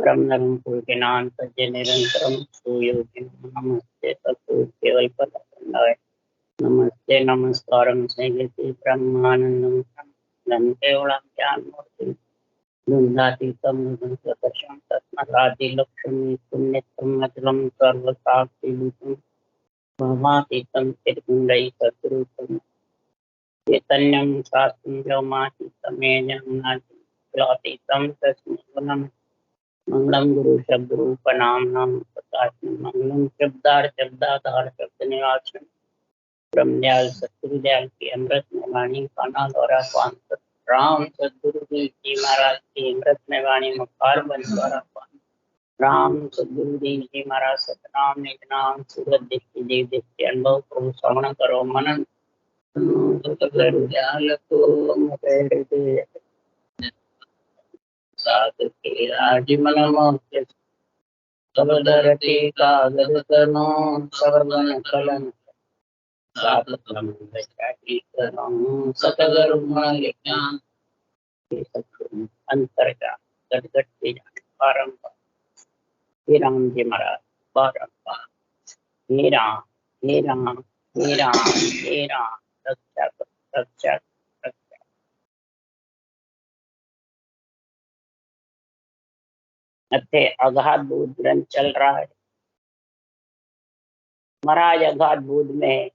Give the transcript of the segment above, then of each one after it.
परम नरम पूर्णान सज्ज निरंतरम सुयोगिन नमस्ते तत्व केवल पदाय नमस्ते नमस्कारम संगति ब्रह्मानंदम नमस्ते ओणम ज्ञान मूर्ति नंदातीतम नंदप्रकाशम तत्मरादि लक्ष्मी पुण्यतम अचलम सर्वसाक्षिभूतम भवातीतम त्रिगुणै सद्रूपम चैतन्यम शास्त्रम व्योमातीतम ज्ञानातीतम तस्मै मंगलम गुरु शब्द रूप नाम नाम प्रकाश मंगलम शब्दाधार शब्द निवास ब्रह्मदयाल सतगुरुदयाल की अमृत में वाणी काना द्वारा पान राम सदगुरु जी महाराज की अमृत में वाणी मुखार बन द्वारा पान राम सदगुरु जी महाराज सतनाम निज नाम सूरत देखी जीव देखी अनुभव को श्रवण करो मनन दयाल को मुझे साधु के राजमन सबदरती कागद तनो सर्वन कलन सातम विचारी करो सतगुरु ज्ञान अंतर का गदगद के बारंबार हे राम जी महाराज बारंबार हे राम हे राम हे राम हे राम रक्षा रक्षा रक्षा। अथे अगाध बोध ग्रंथ चल रहा है। महाराज अगाध बोध में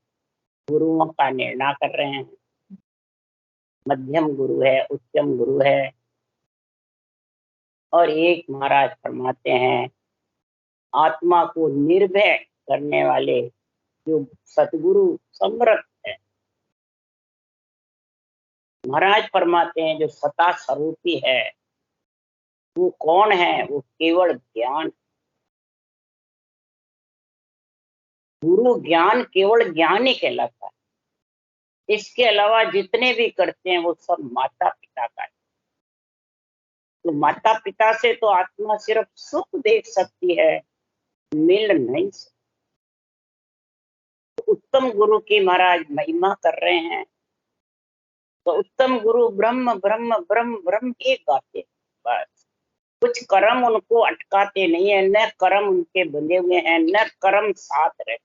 गुरुओं का निर्णय कर रहे हैं। मध्यम गुरु है, उच्चम गुरु है, और एक महाराज फरमाते हैं आत्मा को निर्भय करने वाले जो सतगुरु समर्थ है। महाराज फरमाते हैं जो सता स्वरूपी है वो कौन है? वो केवल ज्ञान। गुरु ज्ञान केवल ज्ञान ही कहलाता है। इसके अलावा जितने भी करते हैं वो सब माता पिता का है। तो माता पिता से तो आत्मा सिर्फ सुख देख सकती है, मिल नहीं सकती। तो उत्तम गुरु की महाराज महिमा कर रहे हैं। तो उत्तम गुरु ब्रह्म ब्रह्म ब्रह्म ब्रह्म एक गाते, बस कुछ कर्म उनको अटकाते नहीं है, न कर्म उनके बंधे हुए हैं, न कर्म साथ रहे।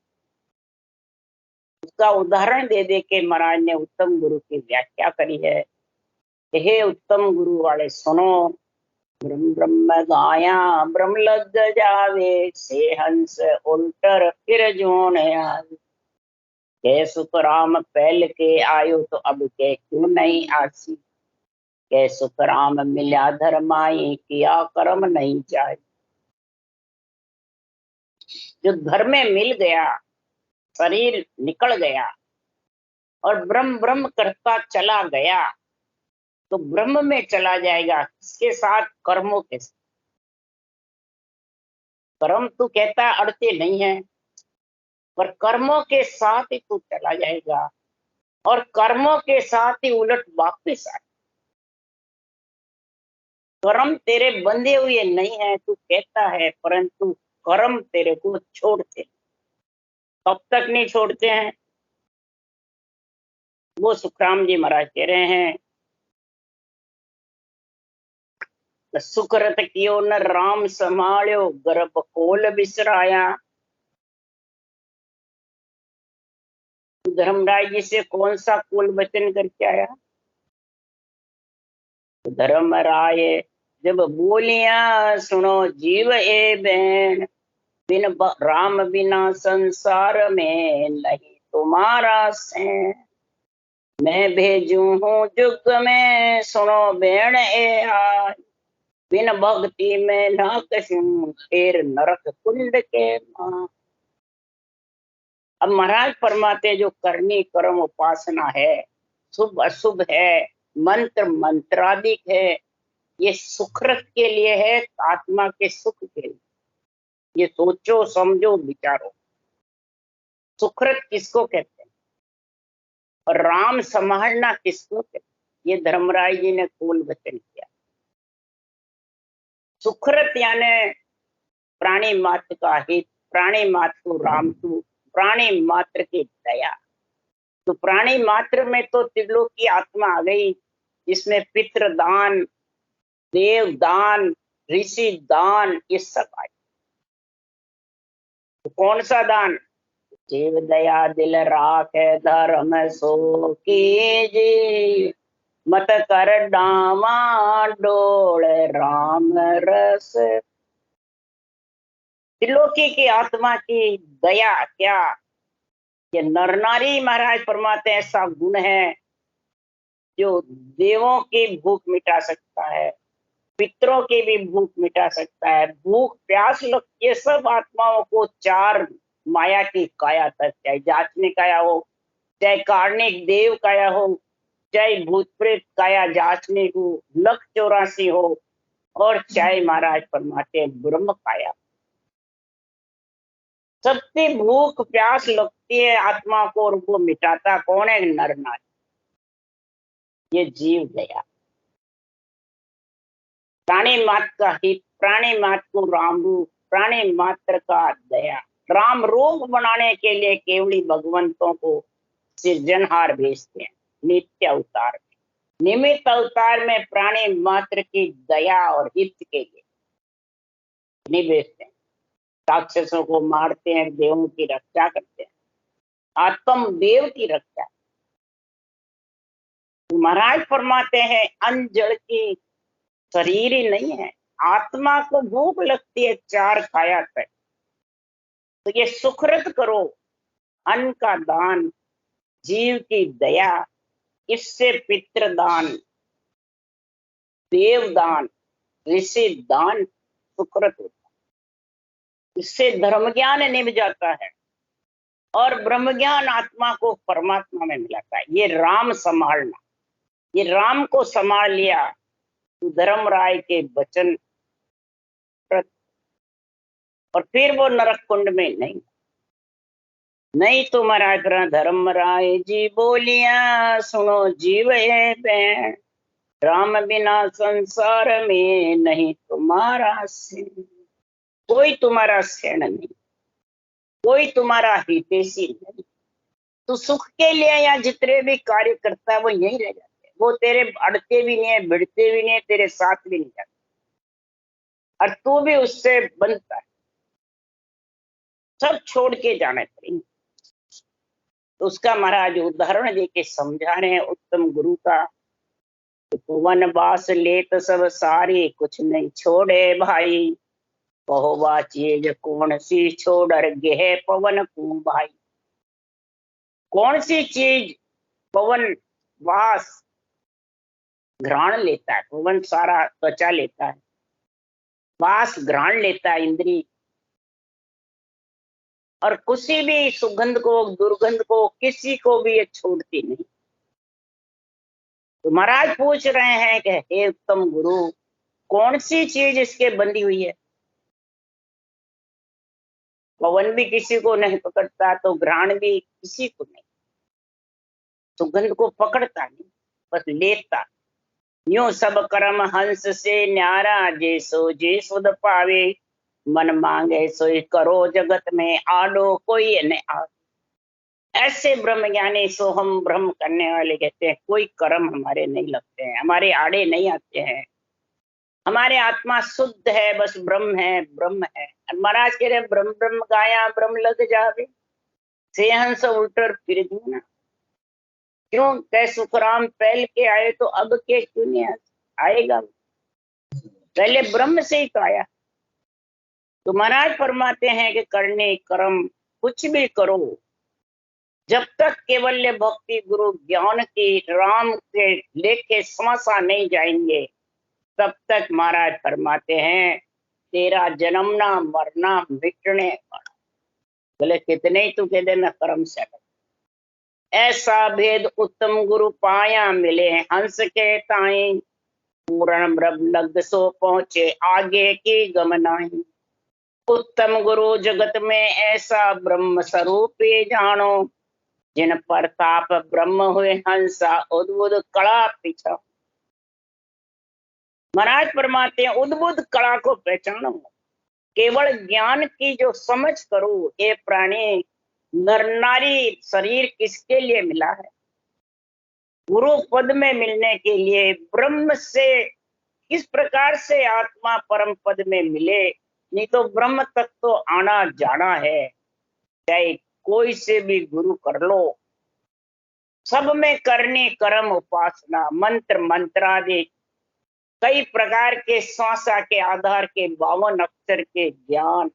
उसका उदाहरण दे दे के महाराज ने उत्तम गुरु की व्याख्या करी है। हे उत्तम गुरु वाले सुनो, ब्रह्म ब्रह्म गाया ब्रह्म लग जावे, से हंस उल्टर फिर जोन आवे। के सुख राम पहल के आयो तो अब के क्यों नहीं आसी। के सुख राम मिल्या धर्माई, किया कर्म नहीं जाए। जो घर में मिल गया, शरीर निकल गया और ब्रह्म ब्रह्म करता चला गया तो ब्रह्म में चला जाएगा। इसके साथ कर्मों के साथ। कर्म तो कहता अड़ते नहीं है, पर कर्मों के साथ ही तू चला जाएगा और कर्मों के साथ ही उलट वापिस आए। कर्म तेरे बंधे हुए नहीं है, तू कहता है, परंतु कर्म तेरे को छोड़ते। कब तक नहीं छोड़ते हैं? वो सुखराम जी महाराज कह रहे हैं सुकृत कियो न राम संभाळ्यो, गर्भ कोल बिसराया। धर्मराज जी से कौन सा कुल वचन करके आया? धर्मराय जब बोलिया सुनो जीव ए बहन, बिन राम बिना संसार में नहीं तुम्हारा सैन। मैं भेजू हूँ जुग में सुनो बेण ए आय, बिन भक्ति में ना कसूं फिर नरक कुंड के मां। अब महाराज फरमाते जो करनी कर्म उपासना है, शुभ अशुभ है, मंत्र मंत्रादिक है, ये सुकृत के लिए है, आत्मा के सुख के लिए। ये सोचो समझो विचारो। सुकृत किसको कहते हैं और राम संभालना किसको कहते हैं? ये धर्मराज जी ने कूल वचन किया। सुकृत यानी प्राणी मात्र का हित, प्राणी मात्र राम तू, प्राणी मात्र की दया। तो प्राणी मात्र में तो त्रिलोक की आत्मा आ गई, जिसमें पितृदान, देवदान, ऋषि दान, ये सब आए। तो कौन सा दान? जीव दया दिल राखे धर्म सो कीजिए, मत कर डामा डोल राम रस। त्रिलोकी की आत्मा की दया क्या, ये नर नारी महाराज फरमाते हैं ऐसा गुण है जो देवों की भूख मिटा सकता है, पितरों की भी भूख मिटा सकता है। भूख प्यास लगती है सब आत्माओं को, चार माया की काया तक, चाहे जाचने काया हो, चाहे कार्णिक देव काया हो, चाहे भूत प्रेत काया जाचने हो, लख 84 हो, और चाहे महाराज फरमाते हैं ब्रह्म काया। सबकी भूख प्यास लगती है आत्मा को, और वो मिटाता कौन है? नर नारी, ये जीव दया। प्राणी मात्र का हित, प्राणी मात्र को राम रूप, प्राणी मात्र का दया। राम रूप बनाने के लिए केवली भगवंतों को सृजनहार भेजते हैं नित्य अवतार में। निमित्त अवतार में प्राणी मात्र की दया और हित के लिए नहीं भेजते हैं। राक्षसों को मारते हैं, देवों की रक्षा करते हैं, आत्म देव की रक्षा। महाराज फरमाते हैं अन्न जड़ की शरीर ही नहीं है, आत्मा को भूख लगती है चार काया तक। तो ये सुकृत करो, अन्न का दान, जीव की दया, इससे पितृदान, देवदान, ऋषि दान सुकृत होता है। इससे धर्म ज्ञान निभ जाता है और ब्रह्म ज्ञान आत्मा को परमात्मा में मिलाता है। ये राम संभालना, ये राम को संभाल लिया तो धर्म राय के वचन, और फिर वो नरक कुंड में नहीं तो महाराज धर्म राय जी बोलिया, सुनो जीव है बैण, राम बिना संसार में नहीं तुम्हारा सैन। कोई तुम्हारा सैन नहीं, कोई तुम्हारा हितैषी नहीं। तो सुख के लिए या जितने भी कार्य करता है वो यही रह जाते हैं, वो तेरे अड़ते भी नहीं है, भिड़ते भी नहीं है, तेरे साथ भी नहीं जाते, और तू भी उससे बनता है। सब छोड़ के जाना चाहिए। तो उसका महाराज उदाहरण देके समझा रहे हैं उत्तम गुरु का। तो वनवास लेत सब सारी, कुछ नहीं छोड़े भाई, कहोवा चीज कौन सी छोड़ गेह पवन को भाई। कौन सी चीज? पवन वास घ्राण लेता है, पवन सारा त्वचा लेता है, वास घ्राण लेता है इंद्री, और किसी भी सुगंध को दुर्गंध को किसी को भी ये छोड़ती नहीं। तो महाराज पूछ रहे हैं कि हे उत्तम गुरु, कौन सी चीज इसके बंधी हुई है? पवन भी किसी को नहीं पकड़ता, तो घ्राण भी किसी को नहीं, सुगंध को पकड़ता नहीं, बस लेता। यूं सब कर्म हंस से न्यारा, जे सुध पावे, मन मांगे सोई करो, जगत में आडो कोई न आवे। ऐसे ब्रह्म ज्ञानी सो हम ब्रह्म करने वाले कहते हैं कोई कर्म हमारे नहीं लगते हैं, हमारे आड़े नहीं आते हैं, हमारे आत्मा शुद्ध है, बस ब्रह्म है, ब्रह्म है। महाराज कह रहे ब्रह्म ब्रह्म गाया ब्रह्म लग जावे, से हंस उल्टर फिर ना। क्यों कह सुखराम पहल के आए तो अब के क्यों नहीं आएगा? पहले ब्रह्म से ही तो आया। तो महाराज फरमाते हैं कि करने कर्म कुछ भी करो, जब तक केवल्य भक्ति गुरु ज्ञान की राम के लेके समसा नहीं जाएंगे, तब तक महाराज फरमाते हैं तेरा जन्मना मरना मिटने वाला। बोले कितने ही तू कह देना कर्म से। ऐसा भेद उत्तम गुरु पाया, मिले हंस के ताई, पूर्ण ब्रह्म लग सो पहुंचे आगे की गमनाई। उत्तम गुरु जगत में ऐसा ब्रह्म स्वरूप जानो, जिन प्रताप ब्रह्म हुए हंसा उद्भुत कला पीछा। महाराज फरमाते हैं उद्भुत कला को पहचानो, केवल ज्ञान की जो समझ करो। ये प्राणी नर नारी शरीर किसके लिए मिला है? गुरु पद में मिलने के लिए, ब्रह्म से किस प्रकार से आत्मा परम पद में मिले। नहीं तो ब्रह्म तक तो आना जाना है, चाहे कोई से भी गुरु कर लो। सब में करनी कर्म उपासना, मंत्र मंत्रादि कई प्रकार के श्वासा के आधार के 52 अक्षर के ज्ञान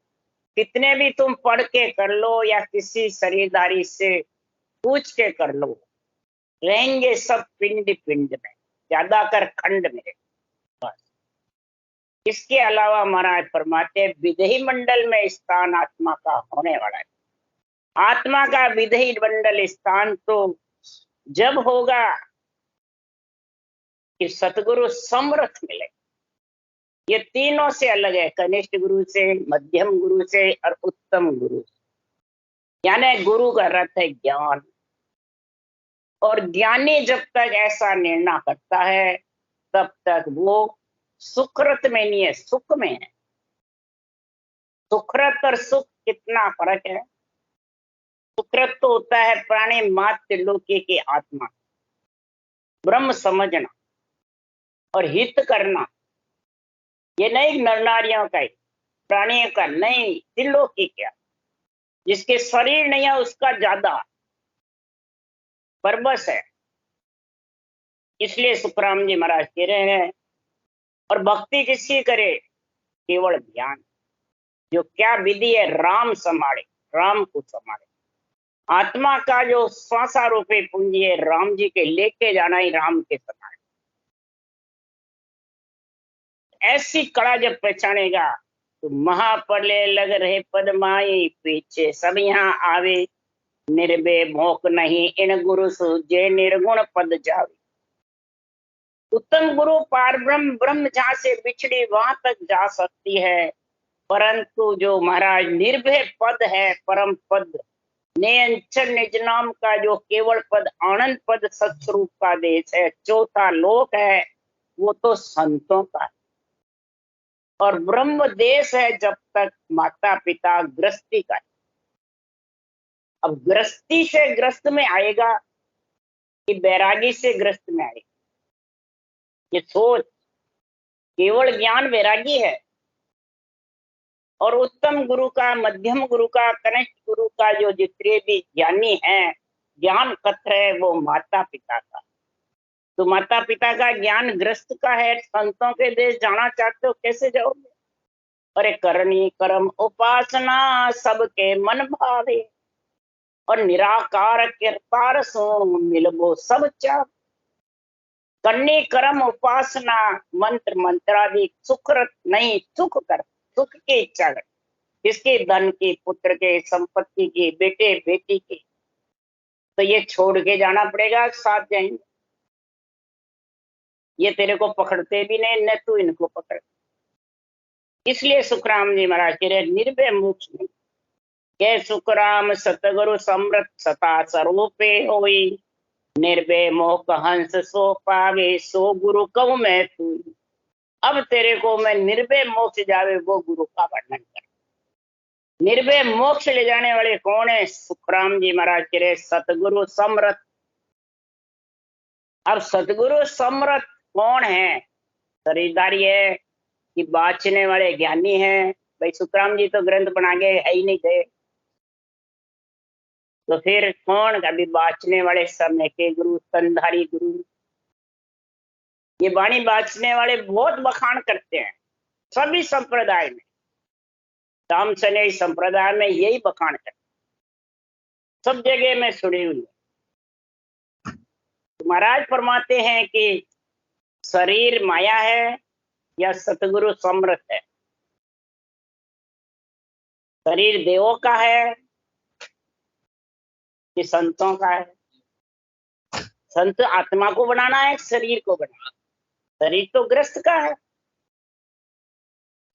कितने भी तुम पढ़ के कर लो या किसी शरीरधारी से पूछ के कर लो, रहेंगे सब पिंड पिंड में, ज्यादा कर खंड में बस। इसके अलावा महाराज फरमाते विधि मंडल में स्थान आत्मा का होने वाला है। आत्मा का विधि मंडल स्थान तो जब होगा कि सतगुरु समर्थ मिले। ये तीनों से अलग है, कनिष्ठ गुरु से, मध्यम गुरु से और उत्तम गुरु से। यानी गुरु का अर्थ है ज्ञान, और ज्ञानी जब तक ऐसा निर्णय करता है तब तक वो सुकृत में नहीं है, सुख में है। सुकृत और सुख कितना फर्क है। सुकृत तो होता है प्राणी मात्र लोके की आत्मा, ब्रह्म समझना और हित करना। ये नहीं नर नारियों का ही, प्राणियों का नहीं, त्रिलोकी क्या, जिसके शरीर नहीं है उसका ज्यादा परबस है। इसलिए सुखराम जी महाराज कह रहे हैं, और भक्ति किसकी करे, केवल ध्यान। जो क्या विधि है, राम संभाले, राम को संभाले। आत्मा का जो श्वासा रूपी पूंजी है, राम जी के लेके जाना ही राम के समान। ऐसी कड़ा जब पहचानेगा तो महाप्रलय लग रहे पदमाई, पीछे सब यहाँ आवे, निर्भय मोक नहीं इन गुरु सूझे, निर्गुण पद जावे। उत्तम गुरु पार ब्रह्म, ब्रह्म जहां से बिछड़ी वहां तक जा सकती है, परंतु जो महाराज निर्भय पद है, परम पद, नियंचन निज नाम का जो केवल पद, आनंद पद, सत्स्वरूप का देश है, चौथा लोक है, वो तो संतों का है। और ब्रह्म देश है जब तक माता पिता गृहस्थी का है। अब गृहस्थी से ग्रस्त में आएगा कि बैरागी से ग्रस्त में आएगा, ये सोच। केवल ज्ञान वैरागी है, और उत्तम गुरु का, मध्यम गुरु का, कनिष्ठ गुरु का जो जितने भी ज्ञानी है, ज्ञान कत्र है, वो माता पिता का। तो माता पिता का ज्ञान ग्रस्त का है। संतों के देश जाना चाहते हो, कैसे जाओगे। अरे करनी कर्म उपासना सबके मन भावे, और निराकार कृपार सो मिलबो सब चाव। करनी कर्म उपासना मंत्र मंत्रादि सुकृत नहीं, सुख कर, सुख की इच्छा कर, किसके, धन की, पुत्र के, संपत्ति की, बेटे बेटी की, तो ये छोड़ के जाना पड़ेगा, साथ जाएंगे। ये तेरे को पकड़ते भी नहीं, न तू इनको पकड़। इसलिए सुखराम जी महाराज कह रहे निर्भय मोक्ष नहीं। के सुखराम सतगुरु समृत सता स्वरूपे होई, निर्भय मोह हंस सो पावे, सो गुरु कहूं मैं तू। अब तेरे को मैं निर्भय मोक्ष जावे वो गुरु का वर्णन कर। निर्भय मोक्ष ले जाने वाले कौन है, सुखराम जी महाराज कह रहे सतगुरु समृत। अब सतगुरु समृत कौन है, शरीरधारी है कि बाँचने वाले ज्ञानी हैं। भाई सुखराम जी तो ग्रंथ बना के है ही नहीं थे, तो फिर कौन, कभी बाँचने वाले समय के गुरु, स्तनधारी गुरु। ये वाणी बाँचने वाले बहुत बखान करते हैं सभी संप्रदाय में, राम सने संप्रदाय में यही बखान करते, सब जगह में सुनी हुई है। तो महाराज फरमाते हैं कि शरीर माया है या सतगुरु समृत है। शरीर देवों का है कि संतों का है। संत आत्मा को बनाना है, शरीर को बनाना, शरीर तो ग्रस्त का है।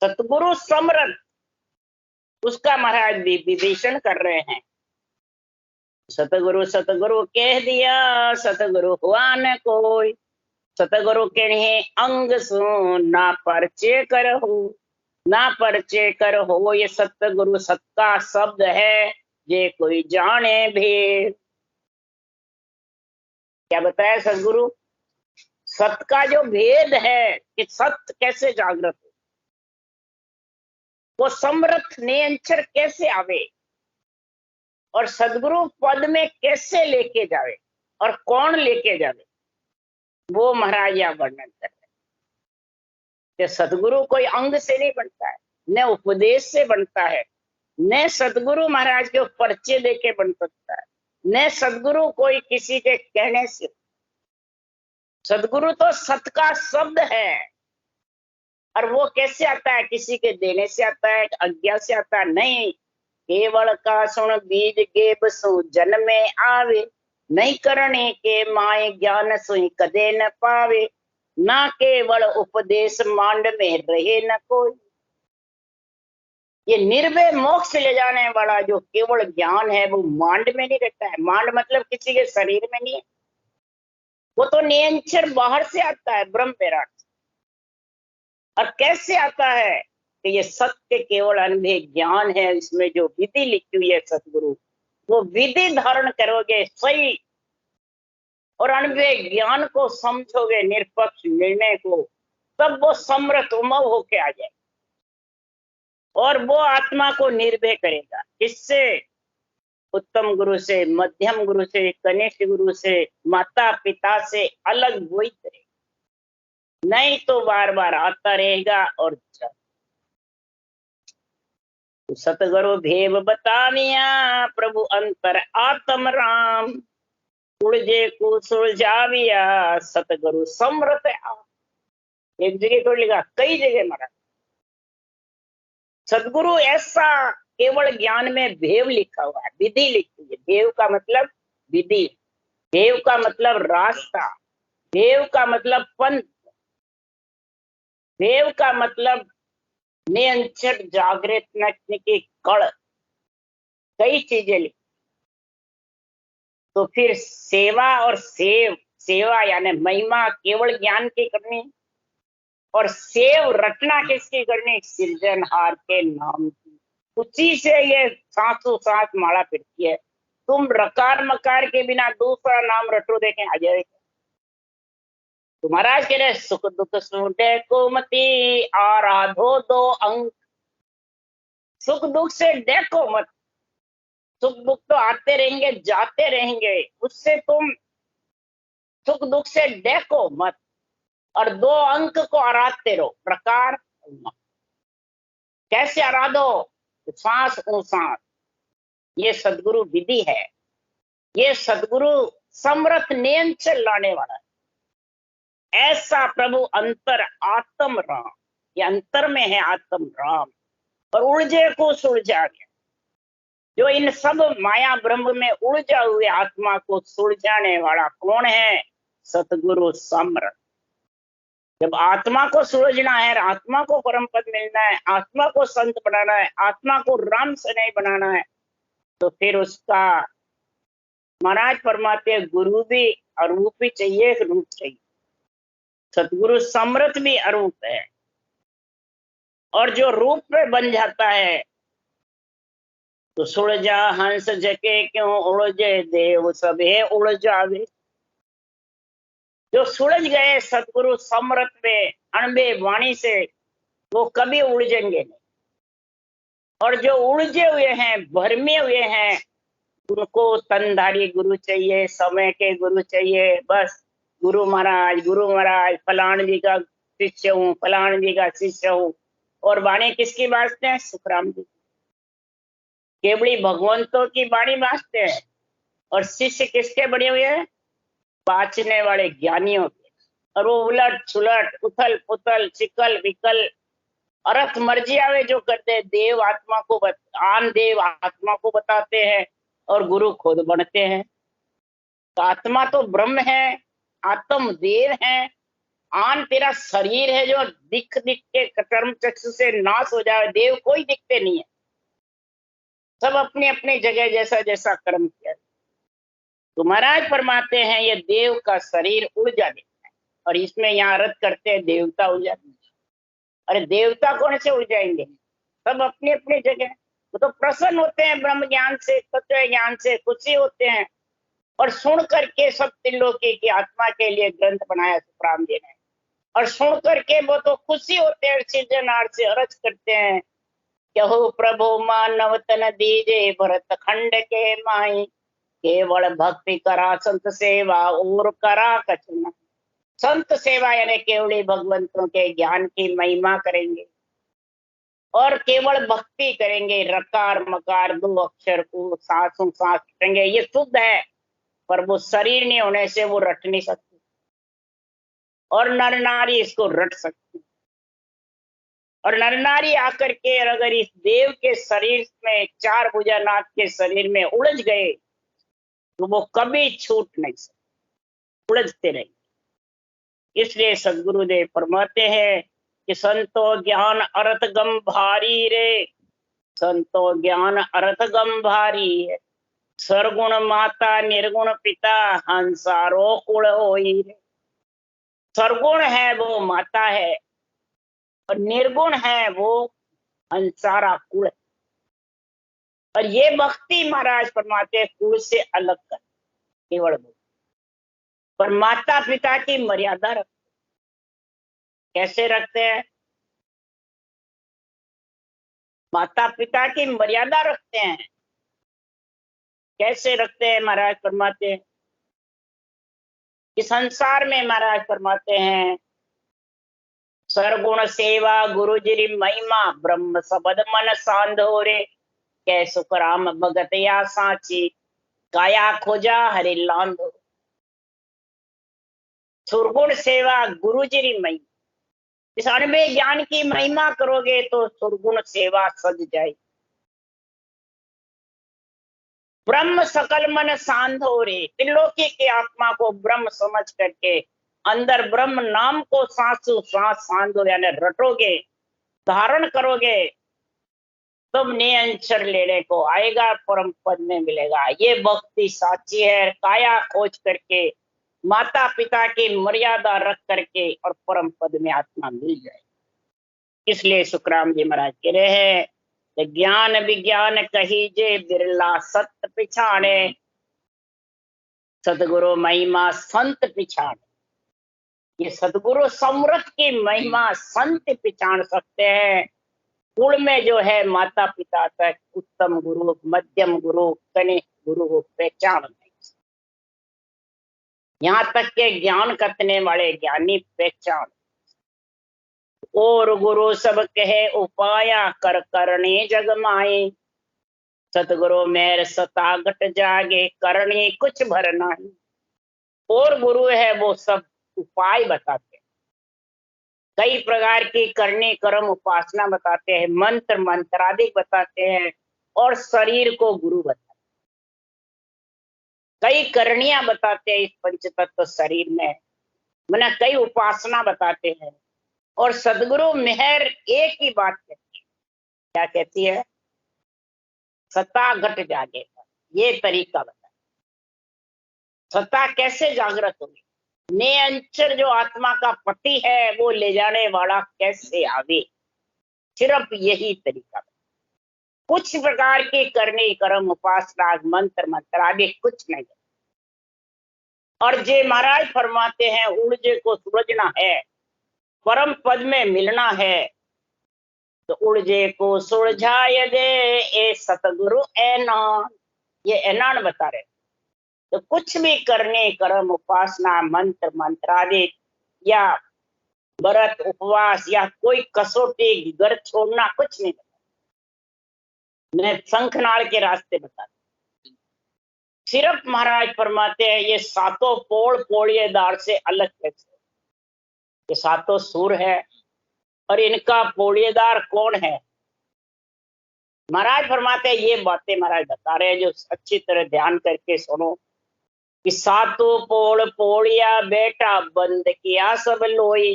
सतगुरु समृत, उसका महाराज विभीषण कर रहे हैं। सतगुरु सतगुरु कह दिया, सतगुरु हुआ न कोई, सतगुरु के नहीं अंग सो, ना परिचय कर हो, ना परिचय कर हो। ये सतगुरु सत्ता शब्द है, ये कोई जाने भी। क्या बताया सतगुरु, सत्य का जो भेद है कि सत्य कैसे जागृत हो, वो समर्थ निरंतर कैसे आवे और सदगुरु पद में कैसे लेके जावे और कौन लेके जावे, वो महाराज यहाँ वर्णन कर रहे हैं कि सदगुरु कोई अंग से नहीं बनता है, न उपदेश से बनता है, न सदगुरु महाराज के पर्चे देके बन सकता है, न सदगुरु कोई किसी के कहने से। सदगुरु तो सत का शब्द है, और वो कैसे आता है, किसी के देने से आता है, अज्ञा से आता है नहीं। केवल का सुन बीज के बसु जन में आवे, नहीं करने के माए ज्ञान सुई कदे न पावे, ना केवल उपदेश मांड में रहे न कोई। ये निर्भय मोक्ष ले जाने वाला जो केवल ज्ञान है वो मांड में नहीं रहता है। मांड मतलब किसी के शरीर में नहीं है, वो तो निरंतर बाहर से आता है, ब्रह्म विराट। और कैसे आता है कि ये सत्य केवल अनुभव ज्ञान है, इसमें जो विधि लिखी हुई है सतगुरु, वो विधि धारण करोगे सही और अनुभव ज्ञान को समझोगे, निष्पक्ष निर्णय को, तब वो समर्थ उमव होके आ जाए और वो आत्मा को निर्भय करेगा। किससे? उत्तम गुरु से, मध्यम गुरु से, कनिष्ठ गुरु से, माता पिता से अलग वही करेगा, नहीं तो बार बार आता रहेगा। और सतगुरु भेव बतानिया प्रभु अंतर आत्म राम, उलझे को सुलझाविया सतगुरु समृत आप। एक जगह तो लिखा, कई जगह मरा। सदगुरु ऐसा केवल ज्ञान में भेव लिखा हुआ है, विधि लिखी है। भेव का मतलब विधि, भेव का मतलब रास्ता, भेव का मतलब पंथ, भेव का मतलब निरंतर जागृत नचने की कड़, कई चीजें लिखी। तो फिर सेवा और सेव, सेवा यानी महिमा केवल ज्ञान की करनी, और सेव रटना किसकी करनी? सृजनहार के नाम की। उसी से ये सांसों सांस माला फिरती है। तुम रकार मकार के बिना दूसरा नाम रटो, देखें आ जाएगा। तो महाराज कह रहे सुख दुख सूटे कोमती आराधो दो अंक। सुख दुख से देखो मत, सुख दुख तो आते रहेंगे जाते रहेंगे, उससे तुम सुख दुख से देखो मत, और दो अंक को आराधते रहो, प्रकार। कैसे आराधो? सांस सांस, ये सदगुरु विधि है। ये सदगुरु समर्थ नियंत्रण लाने वाला है। ऐसा प्रभु अंतर आत्म राम, ये अंतर में है आत्म राम, और उलझे को सुलझा गया। जो इन सब माया ब्रह्म में उलझा हुए आत्मा को सुलझाने वाला कौन है? सतगुरु समर्थ। जब आत्मा को सुलझना है, आत्मा को परम पद मिलना है, आत्मा को संत बनाना है, आत्मा को राम से नहीं बनाना है, तो फिर उसका महाराज परमात्मा गुरु भी अरूप भी चाहिए, रूप चाहिए। सतगुरु समर्थ भी अरूप है, और जो रूप में बन जाता है तो सुलझा हंस जके क्यों उलझे देव सभे उलझावे। जो सुलझ गए सतगुरु समर्थ में अणबे वाणी से, वो कभी उलझेंगे नहीं। और जो उलझे हुए हैं, भरमे हुए हैं, उनको तनधारी गुरु चाहिए, समय के गुरु चाहिए। बस गुरु महाराज फलान जी का शिष्य हूँ, फलान जी का शिष्य हूँ। और वाणी किसकी बांटते हैं? सुखराम जी। केवड़ी भगवंतों की वाणी बांटते हैं, और शिष्य किसके बने हुए हैं? बाँचने वाले ज्ञानियों के। और वो उलट सुलट, उथल पुथल, चिकल विकल, अर्थ मर्जी आवे जो करते हैं। देव आत्मा को आन देव आत्मा को बताते हैं, और गुरु खुद बनते हैं। तो आत्मा तो ब्रह्म है, आत्म देव है। आन तेरा शरीर है जो दिख दिख के कर्म चक्षु से नाश हो जाए। देव कोई दिखते नहीं है, सब अपनी अपनी जगह जैसा जैसा कर्म किया। तो महाराज फरमाते हैं ये देव का शरीर ऊर्जा देता है, और इसमें यहाँ अर्थ करते हैं देवता ऊर्जा। अरे देवता कौन से उड़ जाएंगे? सब अपनी अपनी जगह। वो तो प्रसन्न होते हैं ब्रह्म ज्ञान से, तत्व ज्ञान से खुशी होते हैं, और सुन करके सब त्रिलोकी की आत्मा के लिए ग्रंथ बनाया सुखराम जी ने। और सुन करके वो तो खुशी होते हैं, सृजनहार से अर्ज करते हैं, कहो प्रभु मानव तन दीजे भरत खंड के माई, केवल भक्ति करा संत सेवा और करा कछ न। संत सेवा यानी केवली भगवंतों के ज्ञान की महिमा करेंगे और केवल भक्ति करेंगे। रकार मकार दो अक्षर को सांसों सांस रटेंगे, ये शुद्ध है, पर वो शरीर नहीं होने से वो रट नहीं सकते, और नर नारी इसको रट सकते। और नर नारी आकर के अगर इस देव के शरीर में, चार भुजानाथ के शरीर में उलझ गए तो वो कभी छूट नहीं सकते, उलझते रहेंगे। इसलिए सदगुरुदेव फरमाते हैं कि संतो ज्ञान अर्थ गंभारी रे, संतो ज्ञान अर्थ गंभारी है, सरगुण माता निर्गुण पिता हंसारो कुल होई रे। सरगुण है वो माता है और निर्गुण है वो हंसारा कुल है। और ये भक्ति महाराज फरमाते हैं कुल से अलग कर, केवल वो पर माता पिता की मर्यादा रखते। कैसे रखते हैं? माता पिता की मर्यादा रखते हैं। कैसे रखते हैं? महाराज फरमाते हैं कि संसार में महाराज फरमाते हैं सरगुण सेवा गुरुजी महिमा ब्रह्म सबद मन सांधोरे, कै सुखराम भगत या सांची काया खोजा हरि लांधो। सुरगुण सेवा गुरुजी महिमा, इस अणुमेय ज्ञान की महिमा करोगे तो सुरगुण सेवा सज जाएगी। ब्रह्म सकल मन सांधोरे, त्रिलोकी के आत्मा को ब्रह्म समझ करके अंदर ब्रह्म नाम को सांसों सांस सांधो यानी रटोगे, धारण करोगे, तब नियंचर लेने को आएगा, परम पद में मिलेगा। ये भक्ति साची है। काया खोज करके माता पिता की मर्यादा रख करके और परम पद में आत्मा मिल जाए। इसलिए सुखराम जी महाराज कह रहे हैं ज्ञान विज्ञान कहीजे बिरला सत्य पिछाड़े, सतगुरु महिमा संत पिछाड़े। ये सतगुरु समृद्ध की महिमा संत पिछाड़ सकते हैं। कुल में जो है माता पिता तक उत्तम गुरु, मध्यम गुरु, कनिष्ठ गुरु को पहचान नहीं। यहाँ तक के ज्ञान कथने वाले ज्ञानी पहचान। और गुरु सब कहे उपाया कर करने जग माए, सतगुरु मेर सतागट जागे करनी कुछ भर नहीं। और गुरु है वो सब उपाय बताते हैं, कई प्रकार की करनी कर्म उपासना बताते हैं, मंत्र मंत्रादिक बताते हैं, और शरीर को गुरु बताते हैं। कई करणियां बताते हैं इस पंचतत्व शरीर में, मैंने कई उपासना बताते हैं। और सदगुरु मेहर एक ही बात कहती है, क्या कहती है? सत्ता घट जागेगा। ये तरीका बता, सत्ता कैसे जागृत होगी, नियंचर जो आत्मा का पति है वो ले जाने वाला कैसे आवे, सिर्फ यही तरीका बता। कुछ प्रकार की करनी कर्म उपासना मंत्र मंत्र आदि कुछ नहीं। और जे महाराज फरमाते हैं ऊर्जे को सुलझना है, परम पद में मिलना है, तो ऊर्जे को सुलझाए दे ए सतगुरु ऐनान। ये ऐनान बता रहे। तो कुछ भी करने कर्म उपासना मंत्र मंत्रादि या व्रत उपवास या कोई कसौटी घर छोड़ना कुछ नहीं बता। मैं शंखनाल के रास्ते बता, सिर्फ महाराज फरमाते हैं ये सातों पोड़ पोड़िएदार से अलग कैसे। ये सातों सुर है और इनका पोड़िएदार कौन है? महाराज फरमाते हैं ये बातें महाराज बता रहे हैं जो अच्छी तरह ध्यान करके सुनो कि सातों पोड़ पोड़िया बेटा बंद किया सब लोई।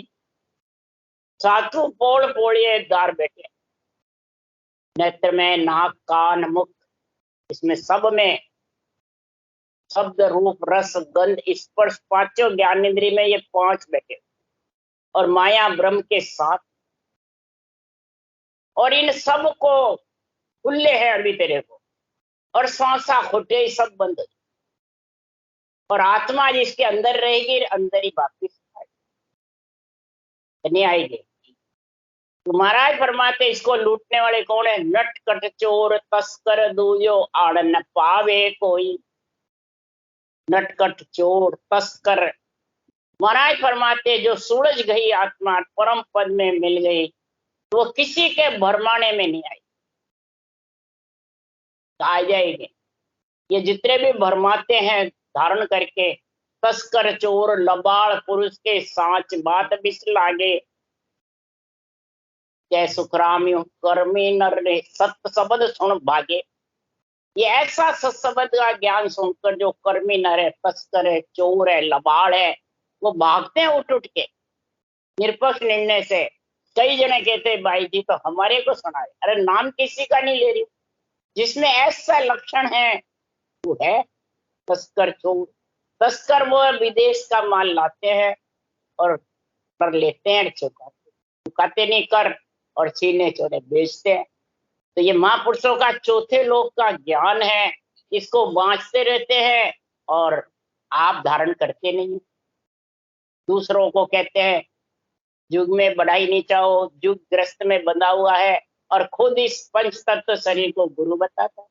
सातों पोड़ पोड़िएदार बेटे, नेत्र में नाक कान मुख, इसमें सब में शब्द रूप रस गंध स्पर्श पांचों ज्ञानेंद्रिय में ये पांच बैठे, और माया ब्रह्म के साथ, और इन सब को खुले है अभी तेरे को, और सांसा खुटे सब बंद। और आत्मा जिसके अंदर रहेगी अंदर ही वापिस नहीं आएगी। तो महाराज फरमाते इसको लूटने वाले कौन है? नटखट चोर तस्कर दूजो आड़ न पावे कोई। नटखट चोर तस्कर, महाराज फरमाते जो सूरज गई आत्मा परम पद में मिल गई तो वो किसी के भरमाने में नहीं आई, आ जाएगी। ये जितने भी भरमाते हैं धारण करके, तस्कर चोर लबाड़ पुरुष के सांच बात बिस लागे, जय सुखराम यूं कर्मी नर ने सत्य शब्द सुन भागे। ये ऐसा सत्शब्द का ज्ञान सुनकर जो कर्मी नर है, तस्कर है, चोर है, लबाड़ है, वो भागते हैं उठ उठ के निरपक्ष निर्णय से। कई जने कहते हैं भाई जी तो हमारे को सुनाए, अरे नाम किसी का नहीं ले रही, जिसमें ऐसा लक्षण है वो है तस्कर चोर। तस्कर वो विदेश का माल लाते हैं और कर लेते हैं, चुकाते नहीं कर, और छीने चोरे बेचते हैं। तो ये महापुरुषों का चौथे लोक का ज्ञान है, इसको बांचते रहते हैं और आप धारण करते नहीं। दूसरों को कहते हैं युग में बढ़ाई नहीं चाहो, युग ग्रस्त में बंधा हुआ है, और खुद इस पंच तत्व शरीर को गुरु बताता है।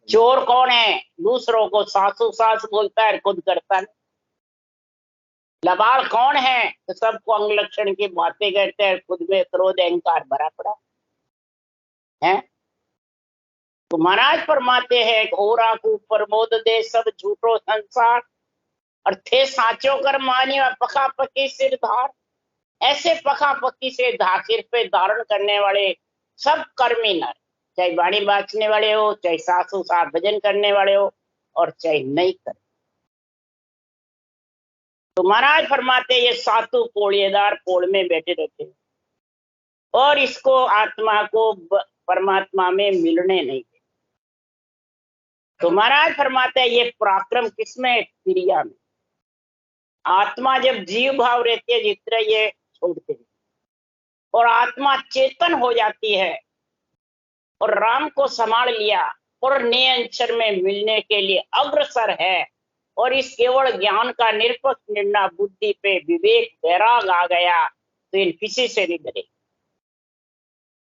चोर कौन है? दूसरों को सासू सास बोलता है, खुद करता नहीं। लबाड़ कौन है? तो सबको अंग लक्षण की बातें करते हैं, खुद में क्रोध अहंकार भरा पड़ा है। तो महाराज फरमाते हैं घोरा को प्रमोद दे सब झूठो संसार, और थे साचो कर मानिया पका पकी सिर धार। ऐसे पका पक्की से सिर पे धारण करने वाले सब कर्मी नर, चाहे वाणी बांचने वाले हो, चाहे सासू सास भजन करने वाले हो, और चाहे नहीं कर। तो महाराज फरमाते ये सातु पोड़िएदार पोड़ में बैठे रहते हैं और इसको आत्मा को परमात्मा में मिलने नहीं देते। तो महाराज फरमाते हैं ये पराक्रम किसमें? क्रिया में। आत्मा जब जीव भाव रहती है जितना ये छोड़ते हैं और आत्मा चेतन हो जाती है और राम को संभाल लिया और नियंत्रण में मिलने के लिए अग्रसर है, और इस केवल ज्ञान का निरपक्ष निर्णय बुद्धि पे विवेक वैराग आ गया तो इन किसी से नहीं डरे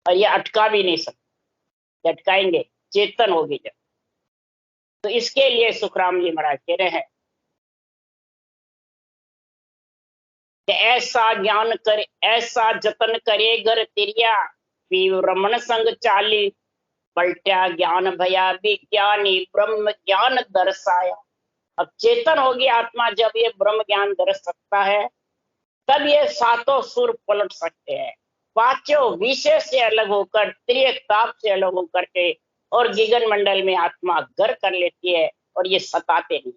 और ये अटका भी नहीं सकते। अटकाएंगे चेतन होगी जब। तो इसके लिए सुखराम जी महाराज कह रहे हैं कि ऐसा ज्ञान कर, ऐसा जतन करे घर तिरिया, पीव रमन संग चाली, पलट्या ज्ञान भया विज्ञानी ब्रह्म ज्ञान दर्शाया। अब चेतन होगी आत्मा जब ये ब्रह्म ज्ञान दर्श सकता है, तब ये सातों सुर पलट सकते हैं, पांचों विषय से अलग होकर, त्रियताप से अलग होकर के, और गिगन मंडल में आत्मा घर कर लेती है और ये सताते नहीं।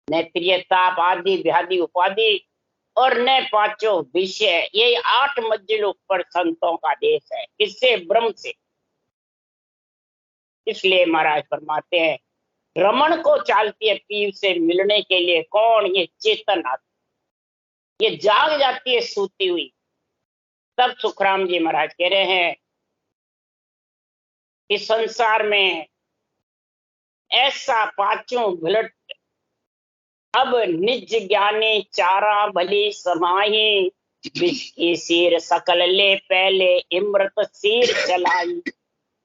न त्रियताप आदि व्याधि उपाधि और न पांचों विषय, ये 8 मंजिल ऊपर संतों का देश है। किससे? ब्रह्म से। इसलिए महाराज फरमाते हैं रमण को चालती है पीव से मिलने के लिए। कौन? ये चेतन आत्मा। ये जाग जाती है सूती हुई। तब सुखराम जी महाराज कह रहे हैं कि संसार में ऐसा पांचों भलट, अब निज ज्ञानी चारा भली समाही, विष की सीर सकल ले पहले इमृत सीर चलाई।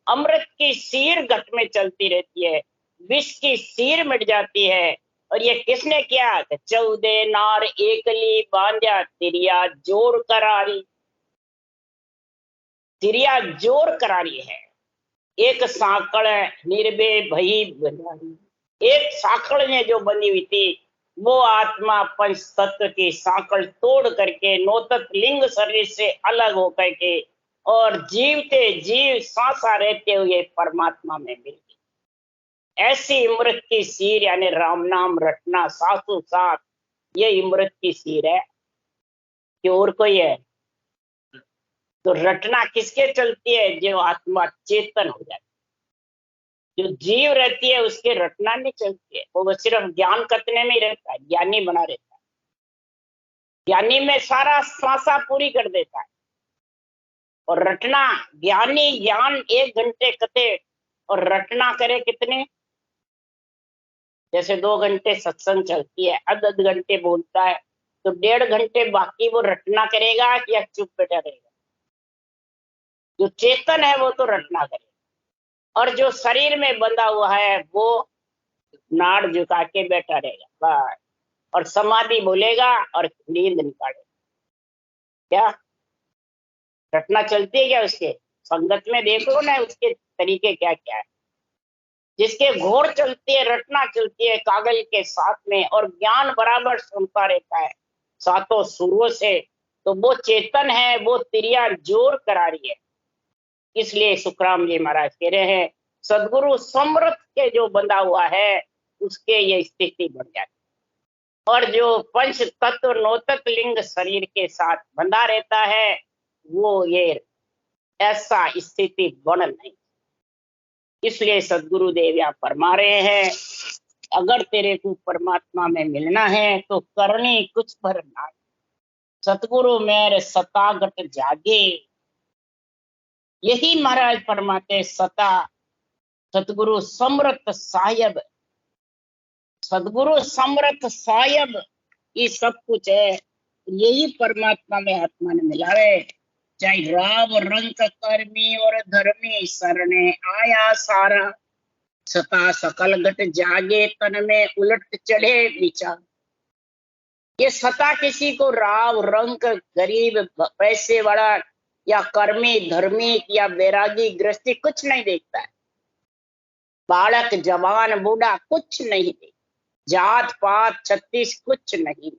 अमृत की सीर घट में चलती रहती है, विष की सीर मिट जाती है। और ये किसने किया? 14 नार एकली बांध्या, तिरिया जोर करारी। तिरिया जोर करारी है। एक साकड़ निर्भय भई बंधारी। एक साकड़ ने जो बंधी हुई थी वो आत्मा पंच तत्व की साकड़ तोड़ करके नौतत लिंग शरीर से अलग होकर के और जीवते जीव सांसा रहते हुए परमात्मा में मिल गई। ऐसी इमृत की सीर यानी राम नाम रटना सासू साथ, ये इमृत की सीर है कि और कोई है? तो रटना किसके चलती है? जो आत्मा चेतन हो जाती है। जो जीव रहती है उसके रटना नहीं चलती है, वो सिर्फ ज्ञान कतने में ही रहता है, ज्ञानी बना रहता है। ज्ञानी में सारा सांसा पूरी कर देता है। और रटना, ज्ञानी ज्ञान 1 घंटे कथे और रटना करे कितने? जैसे 2 घंटे सत्संग चलती है, आध घंटे बोलता है, तो 1.5 घंटे बाकी वो रटना करेगा या चुप बैठा रहेगा? जो चेतन है वो तो रटना करेगा, और जो शरीर में बंधा हुआ है वो नाड़ झुका के बैठा रहेगा बस, और समाधि बोलेगा और नींद निकालेगा। क्या रटना चलती है क्या उसके? संगत में देखो ना उसके तरीके क्या क्या है। जिसके घोर चलती है, रटना चलती है कागज के साथ में, और ज्ञान बराबर सुनता रहता है सातों सुरों से, तो वो चेतन है, वो तिरिया जोर करा रही है। इसलिए सुखराम जी महाराज कह रहे हैं, सदगुरु समृत के जो बंधा हुआ है उसके ये स्थिति बढ़ जाती, और जो पंच तत्व नौतत्व लिंग शरीर के साथ बंधा रहता है वो ये ऐसा स्थिति बन नहीं। इसलिए सदगुरु देव यहाँ फरमा रहे हैं, अगर तेरे को परमात्मा में मिलना है तो करनी कुछ पर ना, सतगुरु मेरे सतागत जागे। यही महाराज फरमाते, सता सतगुरु समृत सायब, सदगुरु समृत सायब ये सब कुछ है। यही परमात्मा में आत्मा ने मिलावे, चाहे राव रंग कर्मी और धर्मी सरने आया सारा, सता सकल घट जागे तन में उलट चढ़े विचार। ये सता किसी को राव रंग गरीब पैसे वाला या कर्मी धर्मी या बैरागी गृहस्थी कुछ नहीं देखता है, बालक जवान बूढ़ा कुछ नहीं देखता, जात पात छत्तीस कुछ नहीं।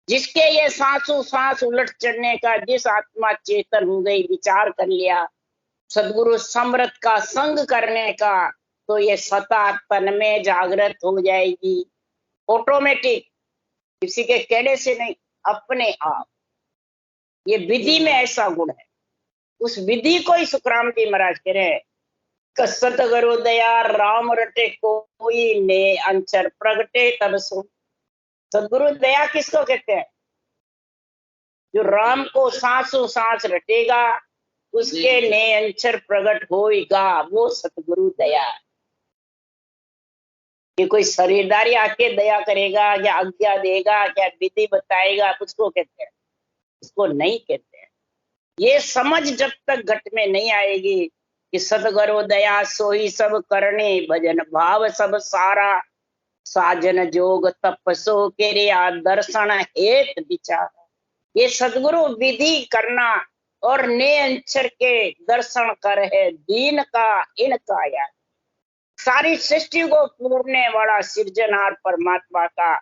जिसके ये सांसों सांस उलट चढ़ने का, जिस आत्मा चेतन हो गई, विचार कर लिया सदगुरु समृत का संग करने का, तो ये सता तन में जागृत हो जाएगी ऑटोमेटिक, किसी के कहने से नहीं, अपने आप। ये विधि में ऐसा गुण है, उस विधि को ही सुखराम जी महाराज कह रहे हैं, कसत करो दया राम रटे कोई ने अंचर प्रगटे तब सो। सदगुरु दया किसको कहते हैं? जो राम को सांसों सांस रटेगा उसके ने अंचर प्रकट होएगा, वो सतगुरु दया। कि कोई शरीरदारी आके दया करेगा या आज्ञा देगा या विधि बताएगा, उसको कहते हैं, उसको नहीं कहते हैं। ये समझ जब तक घट में नहीं आएगी कि सदगुरु दया सोई सब करने, भजन भाव सब सारा, साजन जोग तपसो के रिया दर्शन हेत विचार। ये सदगुरु विधि करना और ने अंचर के दर्शन कर है दीन का इनका यार। सारी सृष्टि को पूरने वाला सृजनहार परमात्मा का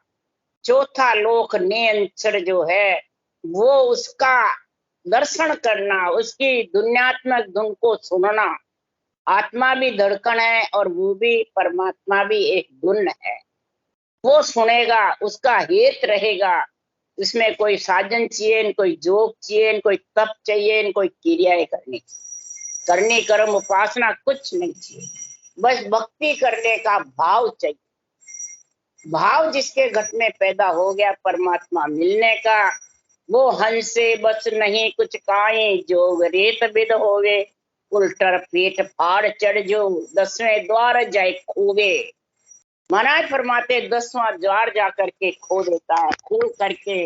चौथा लोक ने अंचर जो है, वो उसका दर्शन करना, उसकी दुनियात्मक धुन को सुनना। आत्मा भी धड़कन है और वो भी परमात्मा भी एक धुन है, वो सुनेगा, उसका हेत रहेगा। इसमें कोई साधन चाहिए, कोई जोग चाहिए, कोई तप चाहिए, कोई क्रियाएं करनी कर्म उपासना कुछ नहीं चाहिए, बस भक्ति करने का भाव चाहिए। भाव जिसके घट में पैदा हो गया परमात्मा मिलने का, वो हंसे बस नहीं कुछ काए, जोग रेत विद होवे, उल्टर पेट फाड़ चढ़ जो 10वें द्वार जाए खोवे। महाराज फरमाते 10वां द्वार जाकर के खो देता है, खोल करके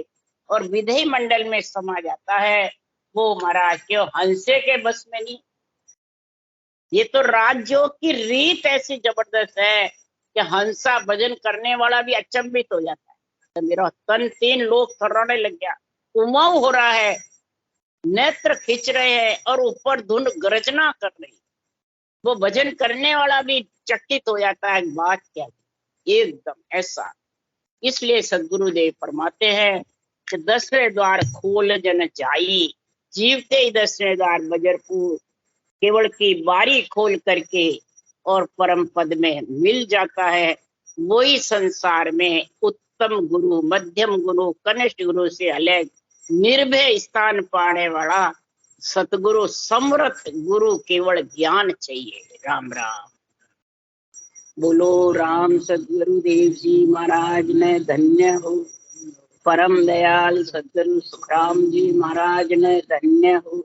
और विधि मंडल में समा जाता है। वो महाराज क्यों हंसे के बस में नहीं। ये तो राजयोग की रीत ऐसी जबरदस्त है कि हंसा भजन करने वाला भी अचंभित हो जाता है। तो मेरा तन 3 लोग थर्राने लग गया, उमाऊ हो रहा है, नेत्र खींच रहे हैं और ऊपर धुन गर्जना कर रही, वो भजन करने वाला भी चकित हो जाता है, बात क्या एकदम ऐसा। इसलिए सदगुरुदेव फरमाते हैं कि 10वें द्वार खोल जन जाई, जीवते ही 10वें द्वार बजरपुर केवल की बारी खोल करके और परम पद में मिल जाता है। वही संसार में उत्तम गुरु, मध्यम गुरु, कनिष्ठ गुरु से अलग निर्भय स्थान पाने वाला सतगुरु समृत गुरु केवल ज्ञान चाहिए। राम राम बोलो। राम सदगुरु देव जी महाराज ने धन्य हो, परम दयाल सदगुरु सुखराम जी महाराज ने धन्य हो,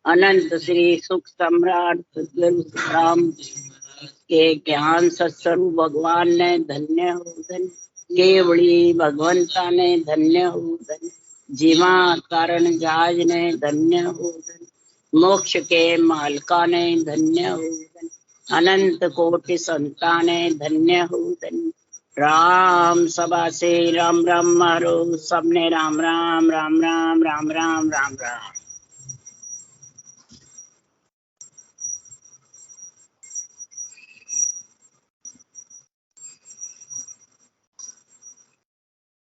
अनंत श्री सुख सम्राट सदगुरु सुखराम जी के ज्ञान सत्स्वरूप भगवान ने धन्य हो धन्य, केवड़ी भगवंता ने धन्य हो धन्य, जीवा कारण जहाज ने धन्य हो धन्य, मोक्ष के मालका ने धन्य हो धन्य, अनंत कोटि संता ने धन्य हो धन्य। राम सभा से राम राम मारो, सबने राम राम राम राम राम राम राम राम।